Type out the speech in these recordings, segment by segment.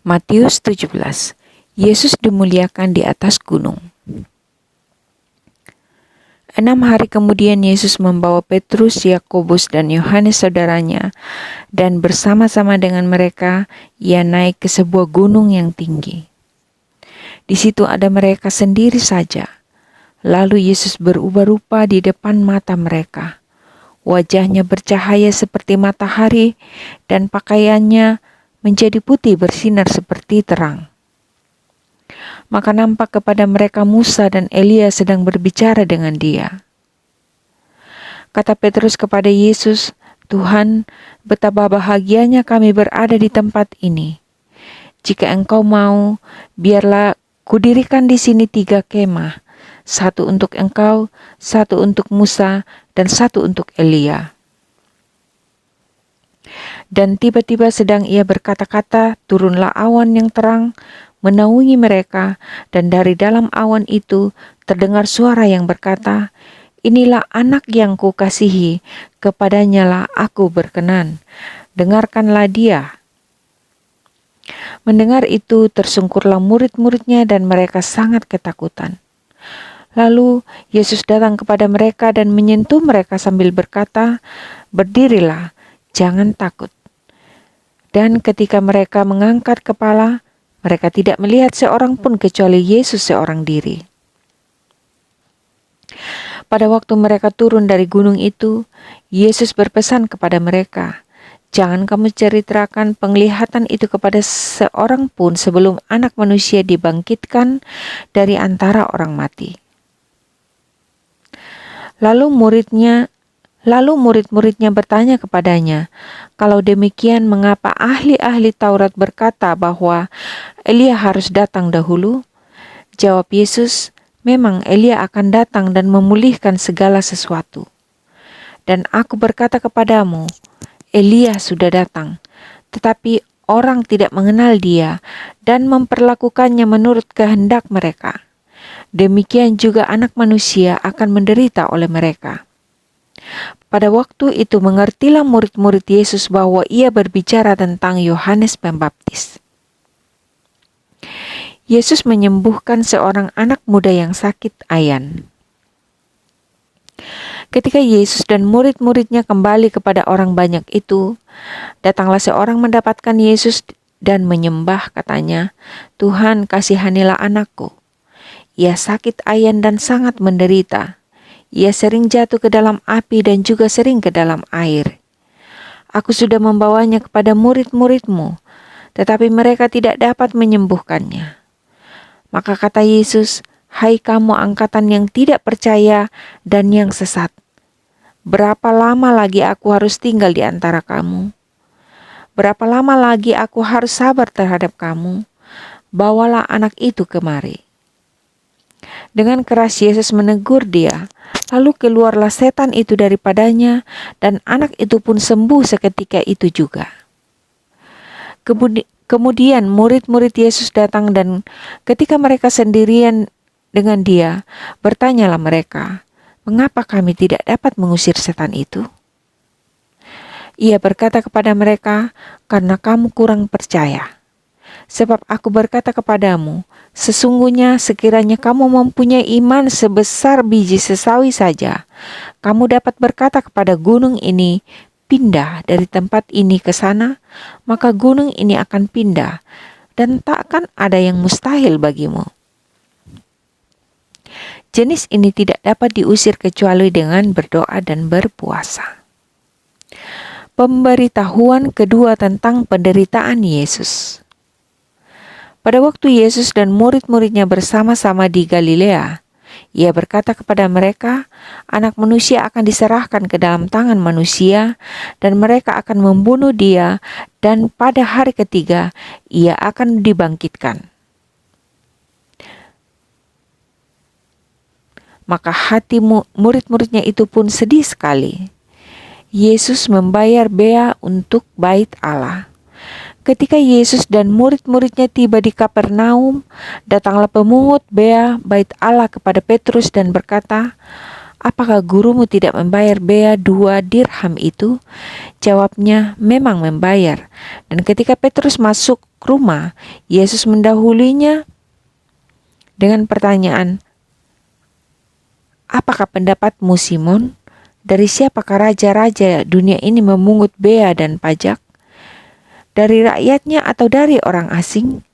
Matius 17. Yesus dimuliakan di atas gunung. 6 hari kemudian Yesus membawa Petrus, Yakobus, dan Yohanes saudaranya, dan bersama-sama dengan mereka ia naik ke sebuah gunung yang tinggi. Di situ ada mereka sendiri saja. Lalu Yesus berubah rupa di depan mata mereka. Wajahnya bercahaya seperti matahari, dan pakaiannya menjadi putih bersinar seperti terang. Maka nampak kepada mereka Musa dan Elia sedang berbicara dengan dia. Kata Petrus kepada Yesus, "Tuhan, betapa bahagianya kami berada di tempat ini. Jika Engkau mau, biarlah kudirikan di sini 3 kemah, 1 untuk Engkau, 1 untuk Musa, dan 1 untuk Elia." Dan tiba-tiba sedang ia berkata-kata, turunlah awan yang terang, menaungi mereka, dan dari dalam awan itu terdengar suara yang berkata, "Inilah anak yang kukasihi, kepadanyalah aku berkenan. Dengarkanlah dia." Mendengar itu tersungkurlah murid-muridnya dan mereka sangat ketakutan. Lalu Yesus datang kepada mereka dan menyentuh mereka sambil berkata, "Berdirilah, jangan takut." Dan ketika mereka mengangkat kepala, mereka tidak melihat seorang pun kecuali Yesus seorang diri. Pada waktu mereka turun dari gunung itu, Yesus berpesan kepada mereka, "Jangan kamu ceritakan penglihatan itu kepada seorang pun sebelum Anak Manusia dibangkitkan dari antara orang mati." Lalu murid-muridnya bertanya kepadanya, "Kalau demikian, mengapa ahli-ahli Taurat berkata bahwa Elia harus datang dahulu?" Jawab Yesus, "Memang Elia akan datang dan memulihkan segala sesuatu. Dan aku berkata kepadamu, Elia sudah datang, tetapi orang tidak mengenal dia dan memperlakukannya menurut kehendak mereka. Demikian juga Anak Manusia akan menderita oleh mereka." Pada waktu itu mengertilah murid-murid Yesus bahwa ia berbicara tentang Yohanes Pembaptis. Yesus menyembuhkan seorang anak muda yang sakit ayan. Ketika Yesus dan murid-muridnya kembali kepada orang banyak itu, datanglah seorang mendapatkan Yesus dan menyembah, katanya, "Tuhan, kasihanilah anakku. Ia sakit ayan dan sangat menderita. Ia sering jatuh ke dalam api dan juga sering ke dalam air. Aku sudah membawanya kepada murid-murid-Mu, tetapi mereka tidak dapat menyembuhkannya." Maka kata Yesus, "Hai kamu angkatan yang tidak percaya dan yang sesat, berapa lama lagi aku harus tinggal di antara kamu? Berapa lama lagi aku harus sabar terhadap kamu? Bawalah anak itu kemari." Dengan keras Yesus menegur dia. Lalu keluarlah setan itu daripadanya, dan anak itu pun sembuh seketika itu juga. Kemudian murid-murid Yesus datang, dan ketika mereka sendirian dengan dia, bertanyalah mereka, "Mengapa kami tidak dapat mengusir setan itu?" Ia berkata kepada mereka, "Karena kamu kurang percaya. Sebab aku berkata kepadamu, sesungguhnya sekiranya kamu mempunyai iman sebesar biji sesawi saja, kamu dapat berkata kepada gunung ini, 'Pindah dari tempat ini ke sana,' maka gunung ini akan pindah, dan takkan ada yang mustahil bagimu." Jenis ini tidak dapat diusir kecuali dengan berdoa dan berpuasa. Pemberitahuan kedua tentang penderitaan Yesus. Pada waktu Yesus dan murid-muridnya bersama-sama di Galilea, ia berkata kepada mereka, Anak Manusia akan diserahkan ke dalam tangan manusia, dan mereka akan membunuh dia, dan pada hari ketiga ia akan dibangkitkan. Maka hati murid-muridnya itu pun sedih sekali. Yesus membayar bea untuk bait Allah. Ketika Yesus dan murid-muridnya tiba di Kapernaum, datanglah pemungut bea bait Allah kepada Petrus dan berkata, "Apakah gurumu tidak membayar bea 2 dirham itu?" Jawabnya, "Memang membayar." Dan ketika Petrus masuk rumah, Yesus mendahulinya dengan pertanyaan, "Apakah pendapatmu, Simon? Dari siapakah raja-raja dunia ini memungut bea dan pajak? Dari rakyatnya atau dari orang asing?"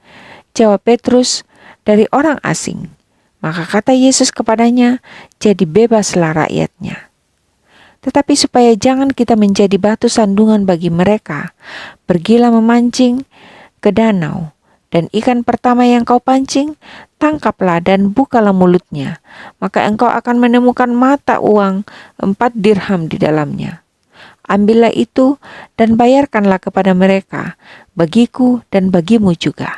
Jawab Petrus, "Dari orang asing." Maka kata Yesus kepadanya, "Jadi bebaslah rakyatnya. Tetapi supaya jangan kita menjadi batu sandungan bagi mereka, pergilah memancing ke danau, dan ikan pertama yang kau pancing, tangkaplah dan bukalah mulutnya, maka engkau akan menemukan mata uang 4 dirham di dalamnya. Ambillah itu dan bayarkanlah kepada mereka, bagiku dan bagimu juga."